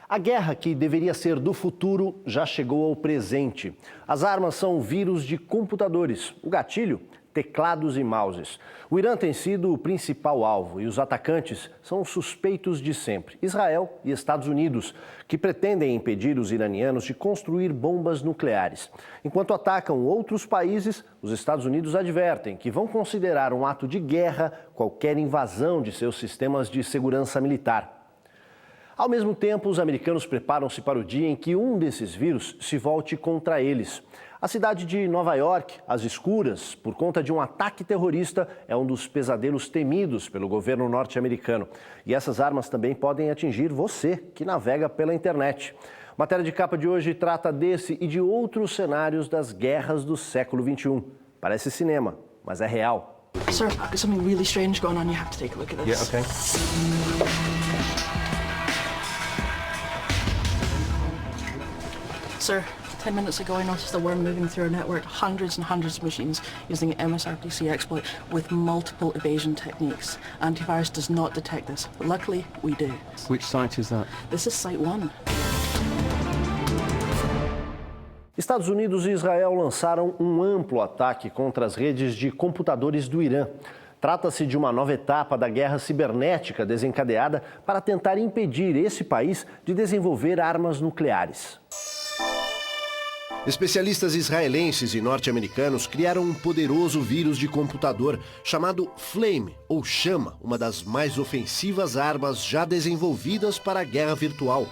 A guerra que deveria ser do futuro já chegou ao presente. As armas são vírus de computadores. O gatilho, teclados e mouses. O Irã tem sido o principal alvo e os atacantes são os suspeitos de sempre, Israel e Estados Unidos, que pretendem impedir os iranianos de construir bombas nucleares. Enquanto atacam outros países, os Estados Unidos advertem que vão considerar um ato de guerra qualquer invasão de seus sistemas de segurança militar. Ao mesmo tempo, os americanos preparam-se para o dia em que um desses vírus se volte contra eles. A cidade de Nova York, às escuras, por conta de um ataque terrorista, é um dos pesadelos temidos pelo governo norte-americano. E essas armas também podem atingir você, que navega pela internet. Matéria de capa de hoje trata desse e de outros cenários das guerras do século XXI. Parece cinema, mas é real. Sir, there's something really strange going on. You have to take a look at this. Yeah, okay. Sir, 10 minutes ago I noticed a worm moving through our network, hundreds and hundreds of machines using an MSRPC exploit with multiple evasion techniques. Antivirus does not detect this, but luckily we do. Which site is that? This is Site 1. Estados Unidos e Israel lançaram um amplo ataque contra as redes de computadores do Irã. Trata-se de uma nova etapa da guerra cibernética desencadeada para tentar impedir esse país de desenvolver armas nucleares. Especialistas israelenses e norte-americanos criaram um poderoso vírus de computador chamado Flame, ou Chama, uma das mais ofensivas armas já desenvolvidas para a guerra virtual.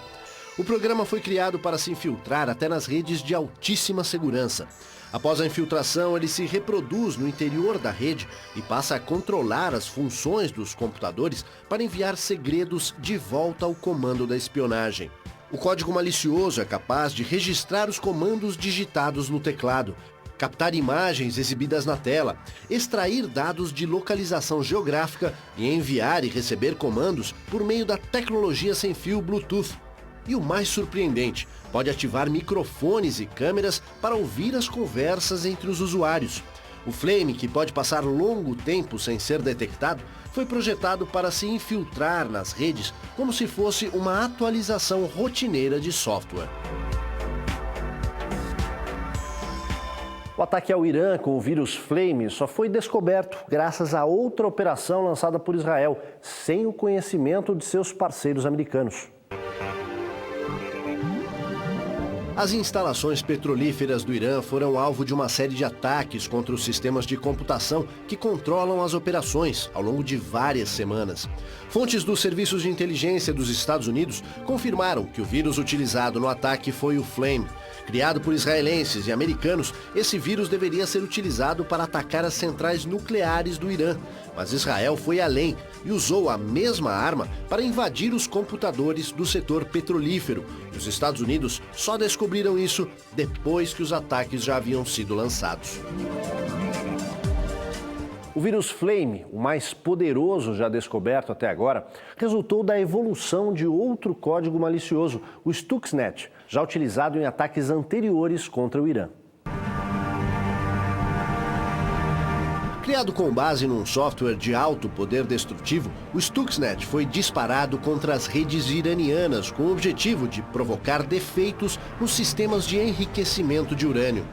O programa foi criado para se infiltrar até nas redes de altíssima segurança. Após a infiltração, ele se reproduz no interior da rede e passa a controlar as funções dos computadores para enviar segredos de volta ao comando da espionagem. O código malicioso é capaz de registrar os comandos digitados no teclado, captar imagens exibidas na tela, extrair dados de localização geográfica e enviar e receber comandos por meio da tecnologia sem fio Bluetooth. E o mais surpreendente, pode ativar microfones e câmeras para ouvir as conversas entre os usuários. O Flame, que pode passar longo tempo sem ser detectado, foi projetado para se infiltrar nas redes como se fosse uma atualização rotineira de software. O ataque ao Irã com o vírus Flame só foi descoberto graças a outra operação lançada por Israel, sem o conhecimento de seus parceiros americanos. As instalações petrolíferas do Irã foram alvo de uma série de ataques contra os sistemas de computação que controlam as operações ao longo de várias semanas. Fontes dos serviços de inteligência dos Estados Unidos confirmaram que o vírus utilizado no ataque foi o Flame. Criado por israelenses e americanos, esse vírus deveria ser utilizado para atacar as centrais nucleares do Irã. Mas Israel foi além e usou a mesma arma para invadir os computadores do setor petrolífero. E os Estados Unidos só descobriram isso depois que os ataques já haviam sido lançados. O vírus Flame, o mais poderoso já descoberto até agora, resultou da evolução de outro código malicioso, o Stuxnet, já utilizado em ataques anteriores contra o Irã. Criado com base num software de alto poder destrutivo, o Stuxnet foi disparado contra as redes iranianas com o objetivo de provocar defeitos nos sistemas de enriquecimento de urânio.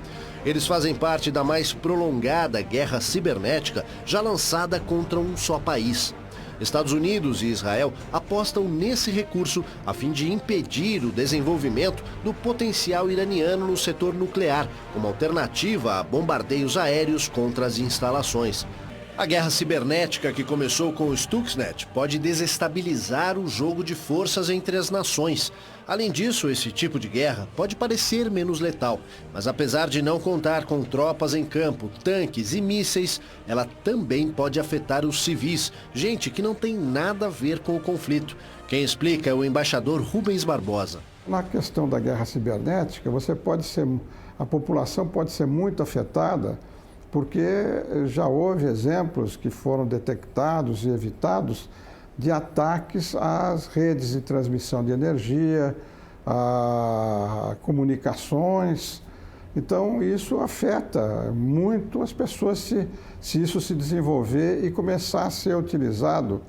Eles fazem parte da mais prolongada guerra cibernética já lançada contra um só país. Estados Unidos e Israel apostam nesse recurso a fim de impedir o desenvolvimento do potencial iraniano no setor nuclear, como alternativa a bombardeios aéreos contra as instalações. A guerra cibernética que começou com o Stuxnet pode desestabilizar o jogo de forças entre as nações. Além disso, esse tipo de guerra pode parecer menos letal, mas apesar de não contar com tropas em campo, tanques e mísseis, ela também pode afetar os civis, gente que não tem nada a ver com o conflito. Quem explica é o embaixador Rubens Barbosa. Na questão da guerra cibernética, a população pode ser muito afetada, porque já houve exemplos que foram detectados e evitados de ataques às redes de transmissão de energia, a comunicações. Então, isso afeta muito as pessoas se isso se desenvolver e começar a ser utilizado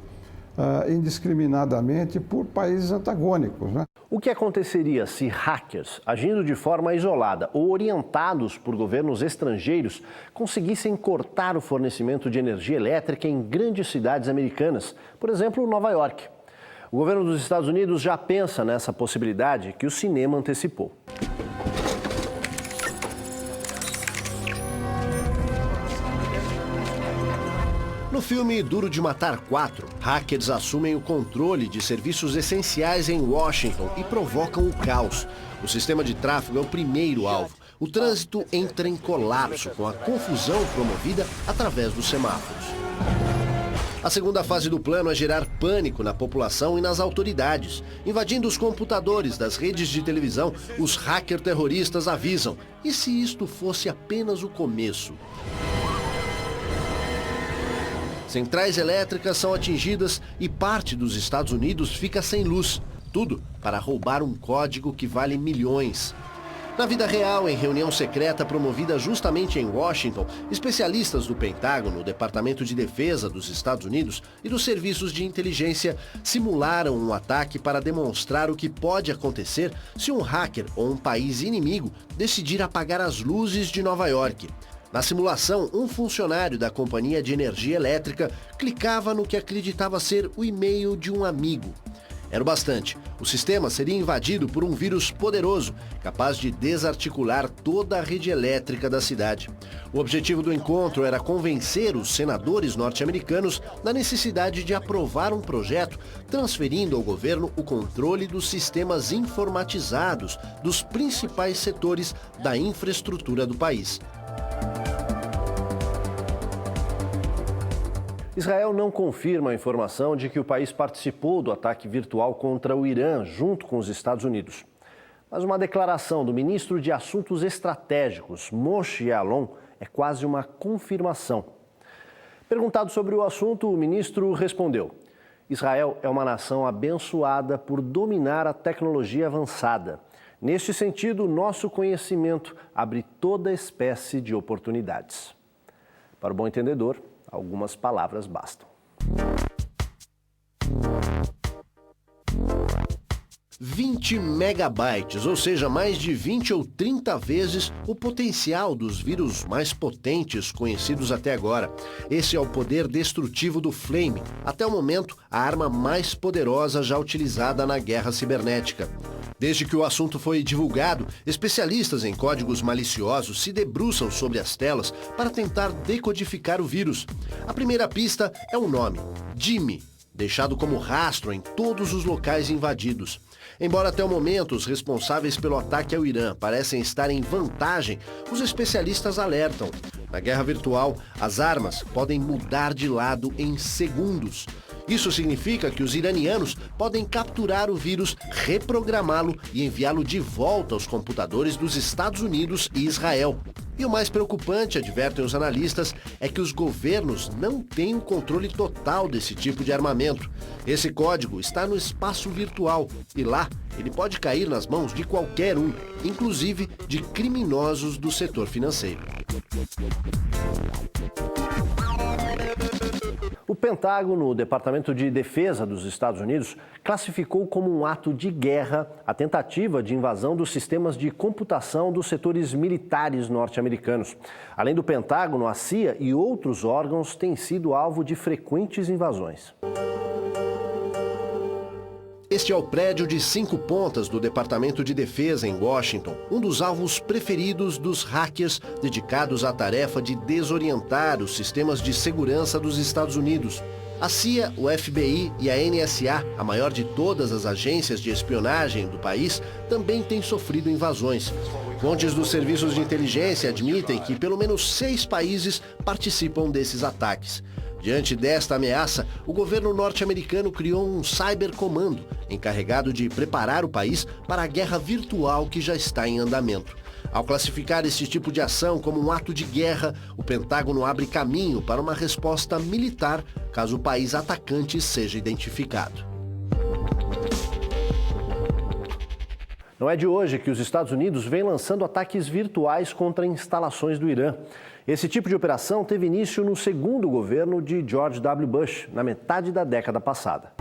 indiscriminadamente por países antagônicos, né? O que aconteceria se hackers, agindo de forma isolada ou orientados por governos estrangeiros, conseguissem cortar o fornecimento de energia elétrica em grandes cidades americanas, por exemplo, Nova York? O governo dos Estados Unidos já pensa nessa possibilidade que o cinema antecipou. No filme Duro de Matar 4, hackers assumem o controle de serviços essenciais em Washington e provocam o caos. O sistema de tráfego é o primeiro alvo. O trânsito entra em colapso com a confusão promovida através dos semáforos. A segunda fase do plano é gerar pânico na população e nas autoridades. Invadindo os computadores das redes de televisão, os hackers terroristas avisam: e se isto fosse apenas o começo? Centrais elétricas são atingidas e parte dos Estados Unidos fica sem luz. Tudo para roubar um código que vale milhões. Na vida real, em reunião secreta promovida justamente em Washington, especialistas do Pentágono, Departamento de Defesa dos Estados Unidos e dos serviços de inteligência simularam um ataque para demonstrar o que pode acontecer se um hacker ou um país inimigo decidir apagar as luzes de Nova York. Na simulação, um funcionário da companhia de energia elétrica clicava no que acreditava ser o e-mail de um amigo. Era o bastante. O sistema seria invadido por um vírus poderoso, capaz de desarticular toda a rede elétrica da cidade. O objetivo do encontro era convencer os senadores norte-americanos da necessidade de aprovar um projeto transferindo ao governo o controle dos sistemas informatizados dos principais setores da infraestrutura do país. Israel não confirma a informação de que o país participou do ataque virtual contra o Irã junto com os Estados Unidos. Mas uma declaração do ministro de Assuntos Estratégicos, Moshe Yaalon, é quase uma confirmação. Perguntado sobre o assunto, o ministro respondeu: Israel é uma nação abençoada por dominar a tecnologia avançada. Neste sentido, nosso conhecimento abre toda espécie de oportunidades. Para o bom entendedor, algumas palavras bastam. 20 megabytes, ou seja, mais de 20 ou 30 vezes o potencial dos vírus mais potentes conhecidos até agora. Esse é o poder destrutivo do Flame, até o momento a arma mais poderosa já utilizada na guerra cibernética. Desde que o assunto foi divulgado, especialistas em códigos maliciosos se debruçam sobre as telas para tentar decodificar o vírus. A primeira pista é um nome, Jimmy, deixado como rastro em todos os locais invadidos. Embora até o momento os responsáveis pelo ataque ao Irã parecem estar em vantagem, os especialistas alertam: na guerra virtual, as armas podem mudar de lado em segundos. Isso significa que os iranianos podem capturar o vírus, reprogramá-lo e enviá-lo de volta aos computadores dos Estados Unidos e Israel. E o mais preocupante, advertem os analistas, é que os governos não têm o controle total desse tipo de armamento. Esse código está no espaço virtual e lá ele pode cair nas mãos de qualquer um, inclusive de criminosos do setor financeiro. O Pentágono, o Departamento de Defesa dos Estados Unidos, classificou como um ato de guerra a tentativa de invasão dos sistemas de computação dos setores militares norte-americanos. Além do Pentágono, a CIA e outros órgãos têm sido alvo de frequentes invasões. Este é o prédio de 5 pontas do Departamento de Defesa em Washington, um dos alvos preferidos dos hackers dedicados à tarefa de desorientar os sistemas de segurança dos Estados Unidos. A CIA, o FBI e a NSA, a maior de todas as agências de espionagem do país, também têm sofrido invasões. Fontes dos serviços de inteligência admitem que pelo menos 6 países participam desses ataques. Diante desta ameaça, o governo norte-americano criou um cybercomando, encarregado de preparar o país para a guerra virtual que já está em andamento. Ao classificar esse tipo de ação como um ato de guerra, o Pentágono abre caminho para uma resposta militar, caso o país atacante seja identificado. Não é de hoje que os Estados Unidos vêm lançando ataques virtuais contra instalações do Irã. Esse tipo de operação teve início no segundo governo de George W. Bush, na metade da década passada.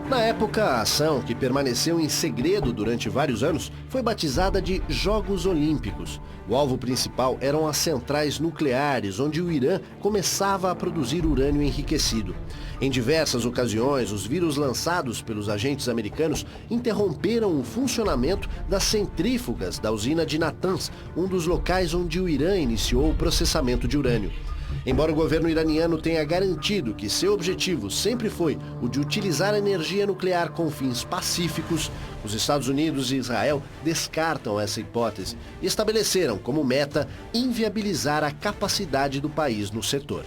Na época, a ação, que permaneceu em segredo durante vários anos, foi batizada de Jogos Olímpicos. O alvo principal eram as centrais nucleares, onde o Irã começava a produzir urânio enriquecido. Em diversas ocasiões, os vírus lançados pelos agentes americanos interromperam o funcionamento das centrífugas da usina de Natanz, um dos locais onde o Irã iniciou o processamento de urânio. Embora o governo iraniano tenha garantido que seu objetivo sempre foi o de utilizar a energia nuclear com fins pacíficos, os Estados Unidos e Israel descartam essa hipótese e estabeleceram como meta inviabilizar a capacidade do país no setor.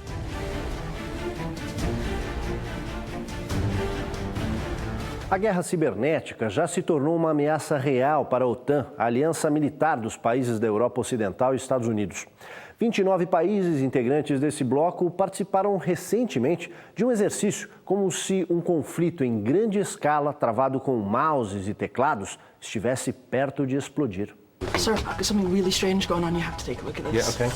A guerra cibernética já se tornou uma ameaça real para a OTAN, a aliança militar dos países da Europa Ocidental e Estados Unidos. 29 países integrantes desse bloco participaram recentemente de um exercício como se um conflito em grande escala, travado com mouses e teclados, estivesse perto de explodir. Sir, I've got something really strange going on. You have to take a look at this. Yeah, okay.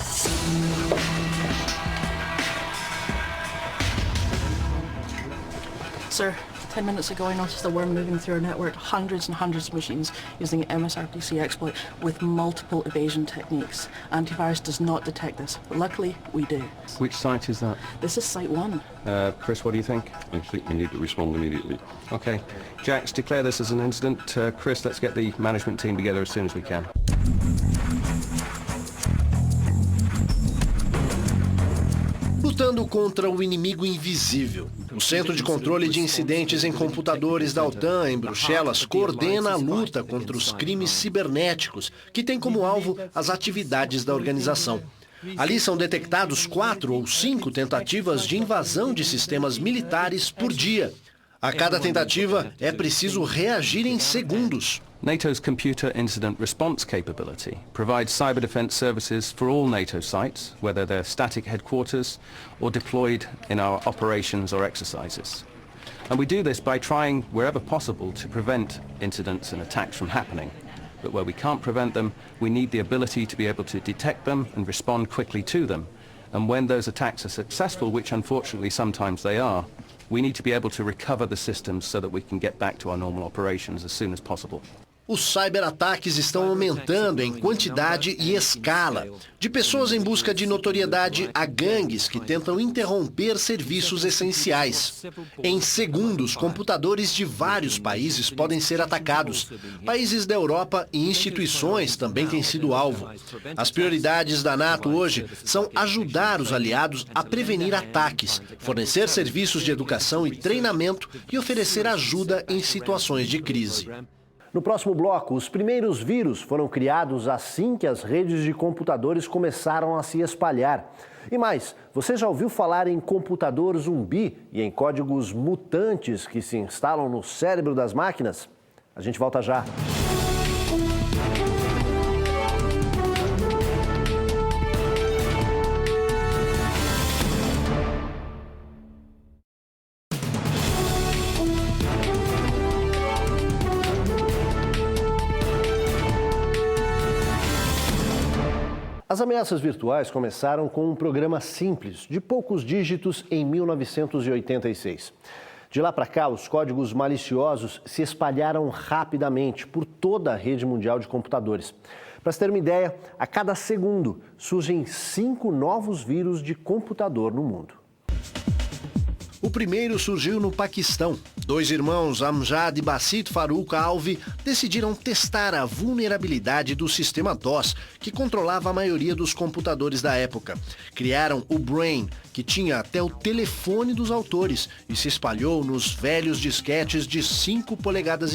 Sir, 10 minutes ago I noticed a worm moving through our network, hundreds and hundreds of machines using the MSRPC exploit with multiple evasion techniques. Antivirus does not detect this, but luckily we do. Which site is that? This is Site 1. Chris, what do you think? I think we need to respond immediately. Okay. Jax, declare this as an incident. Chris, let's get the management team together as soon as we can. Lutando contra o inimigo invisível. O Centro de Controle de Incidentes em Computadores da OTAN, em Bruxelas, coordena a luta contra os crimes cibernéticos, que tem como alvo as atividades da organização. Ali são detectados 4 ou 5 tentativas de invasão de sistemas militares por dia. A cada tentativa é preciso reagir em segundos. NATO's Computer Incident Response Capability provides cyber defense services for all NATO sites, whether they're static headquarters or deployed in our operations or exercises. And we do this by trying, wherever possible, to prevent incidents and attacks from happening. But where we can't prevent them, we need the ability to be able to detect them and respond quickly to them. And when those attacks are successful, which unfortunately sometimes they are, we need to be able to recover the systems so that we can get back to our normal operations as soon as possible. Os cyberataques estão aumentando em quantidade e escala. De pessoas em busca de notoriedade a gangues que tentam interromper serviços essenciais. Em segundos, computadores de vários países podem ser atacados. Países da Europa e instituições também têm sido alvo. As prioridades da NATO hoje são ajudar os aliados a prevenir ataques, fornecer serviços de educação e treinamento e oferecer ajuda em situações de crise. No próximo bloco, os primeiros vírus foram criados assim que as redes de computadores começaram a se espalhar. E mais, você já ouviu falar em computador zumbi e em códigos mutantes que se instalam no cérebro das máquinas? A gente volta já. As ameaças virtuais começaram com um programa simples, de poucos dígitos, em 1986. De lá para cá, os códigos maliciosos se espalharam rapidamente por toda a rede mundial de computadores. Para se ter uma ideia, a cada segundo surgem 5 novos vírus de computador no mundo. O primeiro surgiu no Paquistão. 2 irmãos, Amjad e Basit Farooq Alvi, decidiram testar a vulnerabilidade do sistema DOS, que controlava a maioria dos computadores da época. Criaram o Brain, que tinha até o telefone dos autores e se espalhou nos velhos disquetes de 5,5 polegadas.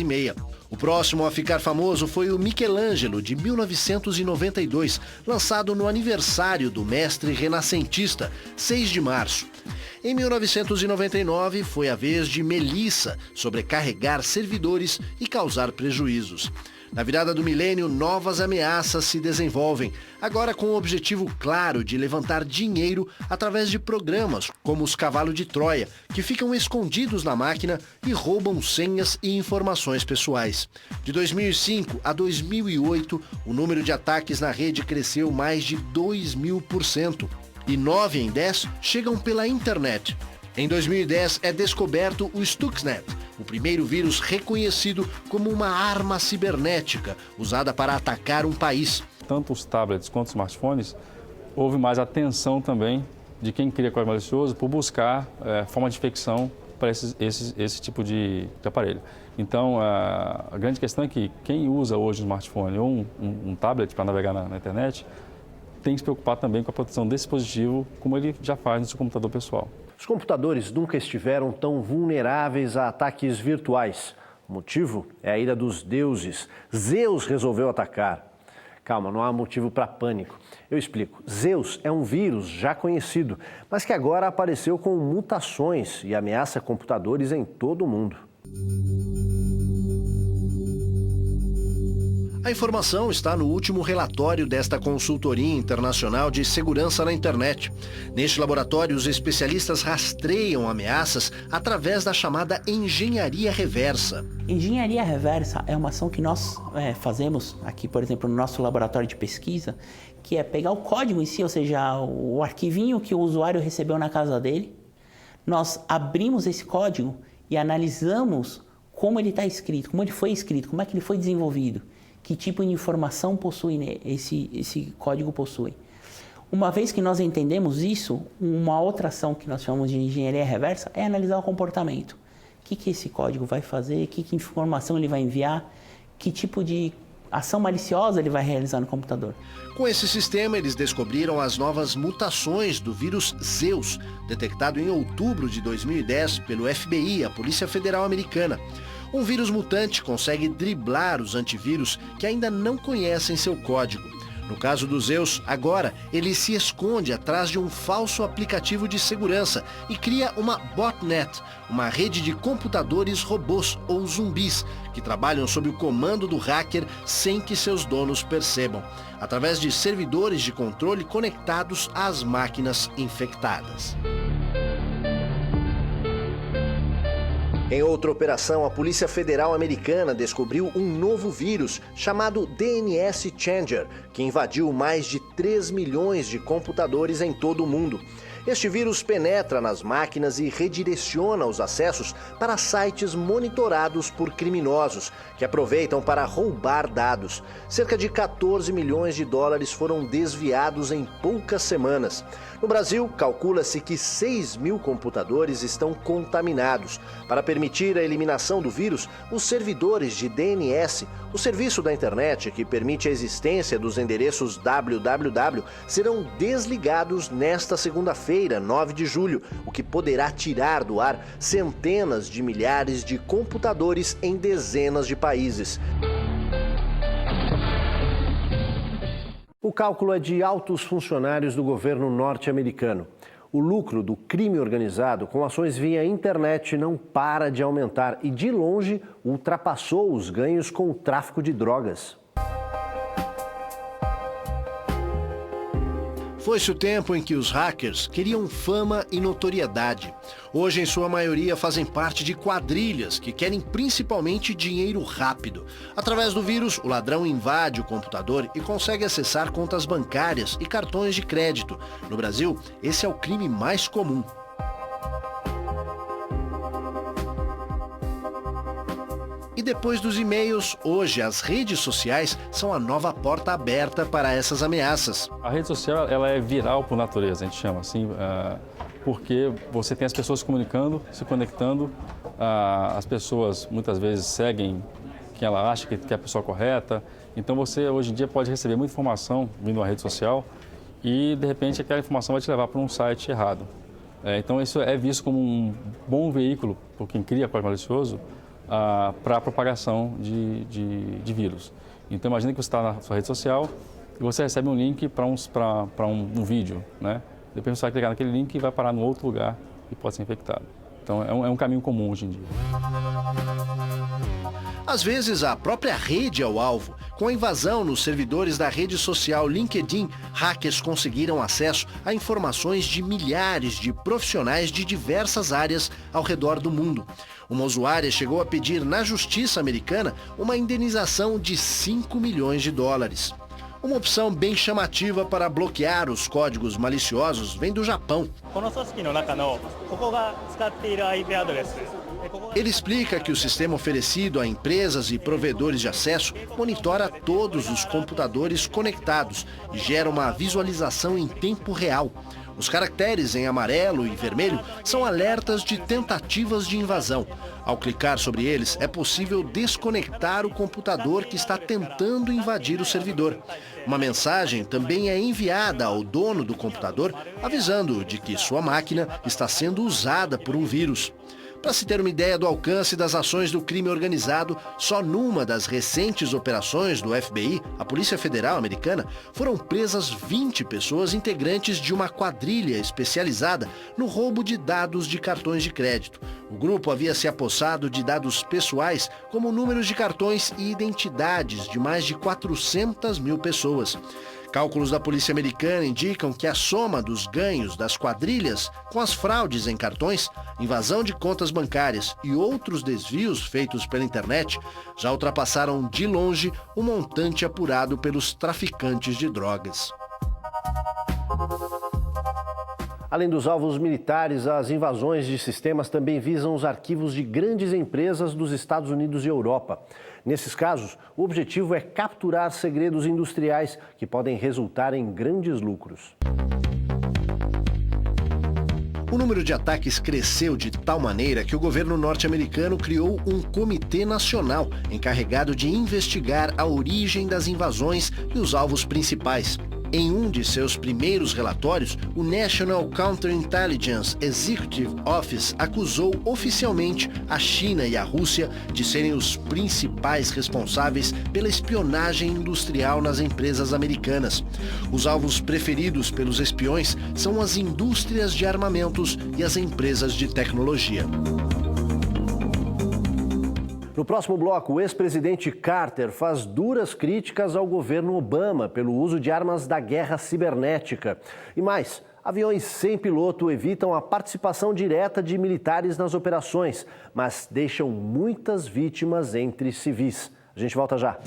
O próximo a ficar famoso foi o Michelangelo, de 1992, lançado no aniversário do mestre renascentista, 6 de março. Em 1999, foi a vez de Melissa sobrecarregar servidores e causar prejuízos. Na virada do milênio, novas ameaças se desenvolvem, agora com o objetivo claro de levantar dinheiro através de programas como os Cavalo de Troia, que ficam escondidos na máquina e roubam senhas e informações pessoais. De 2005 a 2008, o número de ataques na rede cresceu mais de 2.000%. E 9 em 10 chegam pela internet. Em 2010 é descoberto o Stuxnet, o primeiro vírus reconhecido como uma arma cibernética usada para atacar um país. Tanto os tablets quanto os smartphones, houve mais atenção também de quem cria código malicioso por buscar forma de infecção para esse tipo de aparelho. Então, a grande questão é que quem usa hoje um smartphone ou um tablet para navegar na internet tem que se preocupar também com a proteção desse dispositivo, como ele já faz no seu computador pessoal. Os computadores nunca estiveram tão vulneráveis a ataques virtuais. O motivo é a ira dos deuses. Zeus resolveu atacar. Calma, não há motivo para pânico. Eu explico. Zeus é um vírus já conhecido, mas que agora apareceu com mutações e ameaça computadores em todo o mundo. A informação está no último relatório desta consultoria internacional de segurança na internet. Neste laboratório, os especialistas rastreiam ameaças através da chamada engenharia reversa. Engenharia reversa é uma ação que nós fazemos aqui, por exemplo, no nosso laboratório de pesquisa, que é pegar o código em si, ou seja, o arquivinho que o usuário recebeu na casa dele. Nós abrimos esse código e analisamos como ele está escrito, como ele foi escrito, como é que ele foi desenvolvido. Que tipo de informação possui esse código possui. Uma vez que nós entendemos isso, uma outra ação que nós chamamos de engenharia reversa é analisar o comportamento. O que esse código vai fazer, que informação ele vai enviar, que tipo de ação maliciosa ele vai realizar no computador. Com esse sistema, eles descobriram as novas mutações do vírus Zeus, detectado em outubro de 2010 pelo FBI, a Polícia Federal Americana. Um vírus mutante consegue driblar os antivírus que ainda não conhecem seu código. No caso do Zeus, agora ele se esconde atrás de um falso aplicativo de segurança e cria uma botnet, uma rede de computadores robôs ou zumbis que trabalham sob o comando do hacker sem que seus donos percebam, através de servidores de controle conectados às máquinas infectadas. Em outra operação, a Polícia Federal Americana descobriu um novo vírus chamado DNS Changer, que invadiu mais de 3 milhões de computadores em todo o mundo. Este vírus penetra nas máquinas e redireciona os acessos para sites monitorados por criminosos, que aproveitam para roubar dados. Cerca de 14 milhões de dólares foram desviados em poucas semanas. No Brasil, calcula-se que 6 mil computadores estão contaminados. Para permitir a eliminação do vírus, os servidores de DNS, o serviço da internet que permite a existência dos endereços www, serão desligados nesta segunda-feira, 9 de julho, o que poderá tirar do ar centenas de milhares de computadores em dezenas de países. O cálculo é de altos funcionários do governo norte-americano. O lucro do crime organizado com ações via internet não para de aumentar e, de longe, ultrapassou os ganhos com o tráfico de drogas. Foi-se o tempo em que os hackers queriam fama e notoriedade. Hoje, em sua maioria, fazem parte de quadrilhas que querem principalmente dinheiro rápido. Através do vírus, o ladrão invade o computador e consegue acessar contas bancárias e cartões de crédito. No Brasil, esse é o crime mais comum. E depois dos e-mails, hoje as redes sociais são a nova porta aberta para essas ameaças. A rede social ela é viral por natureza, a gente chama assim, porque você tem as pessoas se comunicando, se conectando, as pessoas muitas vezes seguem quem ela acha que é a pessoa correta, então você hoje em dia pode receber muita informação vindo da rede social e de repente aquela informação vai te levar para um site errado. Então isso é visto como um bom veículo por quem cria código malicioso, para a propagação de vírus. Então imagine que você está na sua rede social e você recebe um link para um vídeo, né? Depois você vai clicar naquele link e vai parar em outro lugar e pode ser infectado. Então é um caminho comum hoje em dia. Às vezes, a própria rede é o alvo. Com a invasão nos servidores da rede social LinkedIn, hackers conseguiram acesso a informações de milhares de profissionais de diversas áreas ao redor do mundo. Uma usuária chegou a pedir na justiça americana uma indenização de 5 milhões de dólares. Uma opção bem chamativa para bloquear os códigos maliciosos vem do Japão. Ele explica que o sistema oferecido a empresas e provedores de acesso monitora todos os computadores conectados e gera uma visualização em tempo real. Os caracteres em amarelo e vermelho são alertas de tentativas de invasão. Ao clicar sobre eles, é possível desconectar o computador que está tentando invadir o servidor. Uma mensagem também é enviada ao dono do computador, avisando de que sua máquina está sendo usada por um vírus. Para se ter uma ideia do alcance das ações do crime organizado, só numa das recentes operações do FBI, a Polícia Federal Americana, foram presas 20 pessoas integrantes de uma quadrilha especializada no roubo de dados de cartões de crédito. O grupo havia se apossado de dados pessoais, como números de cartões e identidades de mais de 400 mil pessoas. Cálculos da polícia americana indicam que a soma dos ganhos das quadrilhas com as fraudes em cartões, invasão de contas bancárias e outros desvios feitos pela internet já ultrapassaram de longe o montante apurado pelos traficantes de drogas. Além dos alvos militares, as invasões de sistemas também visam os arquivos de grandes empresas dos Estados Unidos e Europa. Nesses casos, o objetivo é capturar segredos industriais que podem resultar em grandes lucros. O número de ataques cresceu de tal maneira que o governo norte-americano criou um comitê nacional encarregado de investigar a origem das invasões e os alvos principais. Em um de seus primeiros relatórios, o National Counterintelligence Executive Office acusou oficialmente a China e a Rússia de serem os principais responsáveis pela espionagem industrial nas empresas americanas. Os alvos preferidos pelos espiões são as indústrias de armamentos e as empresas de tecnologia. No próximo bloco, o ex-presidente Carter faz duras críticas ao governo Obama pelo uso de armas da guerra cibernética. E mais, aviões sem piloto evitam a participação direta de militares nas operações, mas deixam muitas vítimas entre civis. A gente volta já.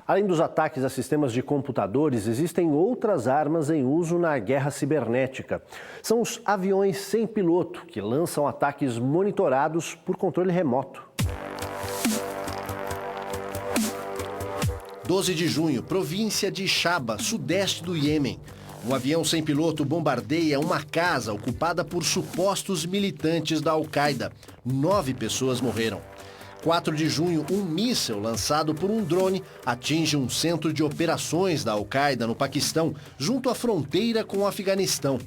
Além dos ataques a sistemas de computadores, existem outras armas em uso na guerra cibernética. São os aviões sem piloto, que lançam ataques monitorados por controle remoto. 12 de junho, província de Shaba, sudeste do Iêmen. Um avião sem piloto bombardeia uma casa ocupada por supostos militantes da Al-Qaeda. 9 pessoas morreram. 4 de junho, um míssil lançado por um drone atinge um centro de operações da Al-Qaeda no Paquistão, junto à fronteira com o Afeganistão.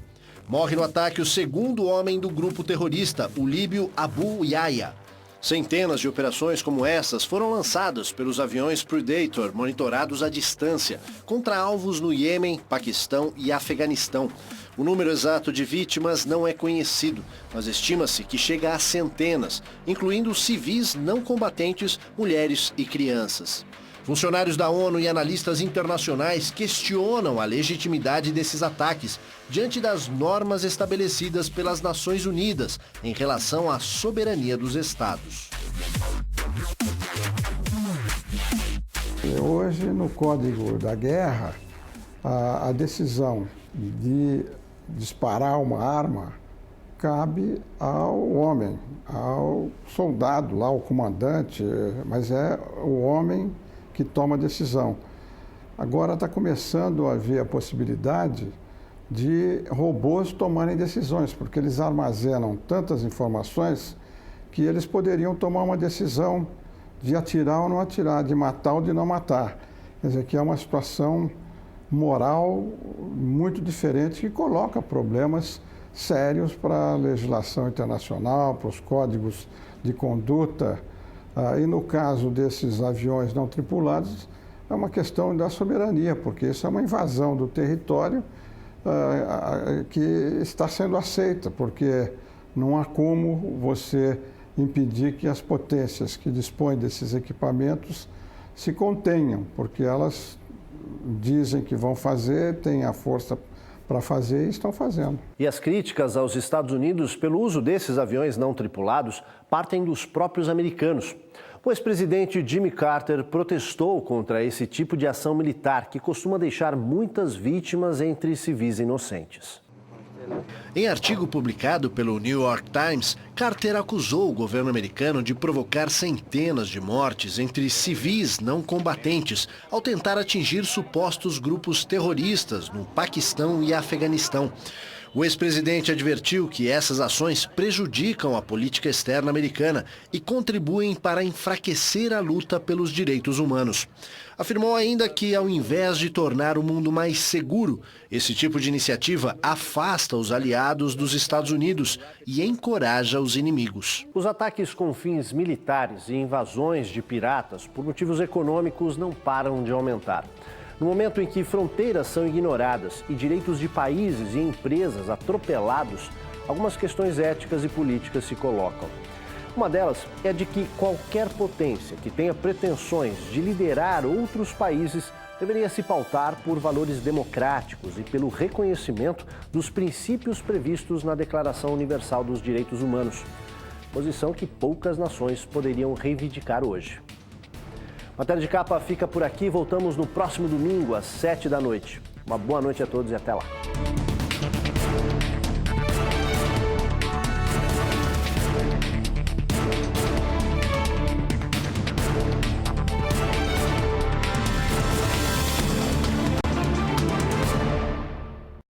Morre no ataque o segundo homem do grupo terrorista, o líbio Abu Yahya. Centenas de operações como essas foram lançadas pelos aviões Predator monitorados à distância contra alvos no Iêmen, Paquistão e Afeganistão. O número exato de vítimas não é conhecido, mas estima-se que chega a centenas, incluindo civis não combatentes, mulheres e crianças. Funcionários da ONU e analistas internacionais questionam a legitimidade desses ataques diante das normas estabelecidas pelas Nações Unidas em relação à soberania dos Estados. Hoje, no Código da Guerra, a decisão de disparar uma arma cabe ao homem, ao soldado, lá, ao comandante, mas é o homem que toma a decisão. Agora está começando a haver a possibilidade de robôs tomarem decisões, porque eles armazenam tantas informações que eles poderiam tomar uma decisão de atirar ou não atirar, de matar ou de não matar. Quer dizer, que é uma situação moral muito diferente que coloca problemas sérios para a legislação internacional, para os códigos de conduta. E no caso desses aviões não tripulados, é uma questão da soberania, porque isso é uma invasão do território que está sendo aceita, porque não há como você impedir que as potências que dispõem desses equipamentos se contenham, porque elas dizem que vão fazer, têm a força para fazer e estão fazendo. E as críticas aos Estados Unidos pelo uso desses aviões não tripulados partem dos próprios americanos. O ex-presidente Jimmy Carter protestou contra esse tipo de ação militar que costuma deixar muitas vítimas entre civis inocentes. Em artigo publicado pelo New York Times, Carter acusou o governo americano de provocar centenas de mortes entre civis não combatentes ao tentar atingir supostos grupos terroristas no Paquistão e Afeganistão. O ex-presidente advertiu que essas ações prejudicam a política externa americana e contribuem para enfraquecer a luta pelos direitos humanos. Afirmou ainda que, ao invés de tornar o mundo mais seguro, esse tipo de iniciativa afasta os aliados dos Estados Unidos e encoraja os inimigos. Os ataques com fins militares e invasões de piratas por motivos econômicos não param de aumentar. No momento em que fronteiras são ignoradas e direitos de países e empresas atropelados, algumas questões éticas e políticas se colocam. Uma delas é de que qualquer potência que tenha pretensões de liderar outros países deveria se pautar por valores democráticos e pelo reconhecimento dos princípios previstos na Declaração Universal dos Direitos Humanos, posição que poucas nações poderiam reivindicar hoje. Matéria de Capa fica por aqui, voltamos no próximo domingo às 7 da noite. Uma boa noite a todos e até lá.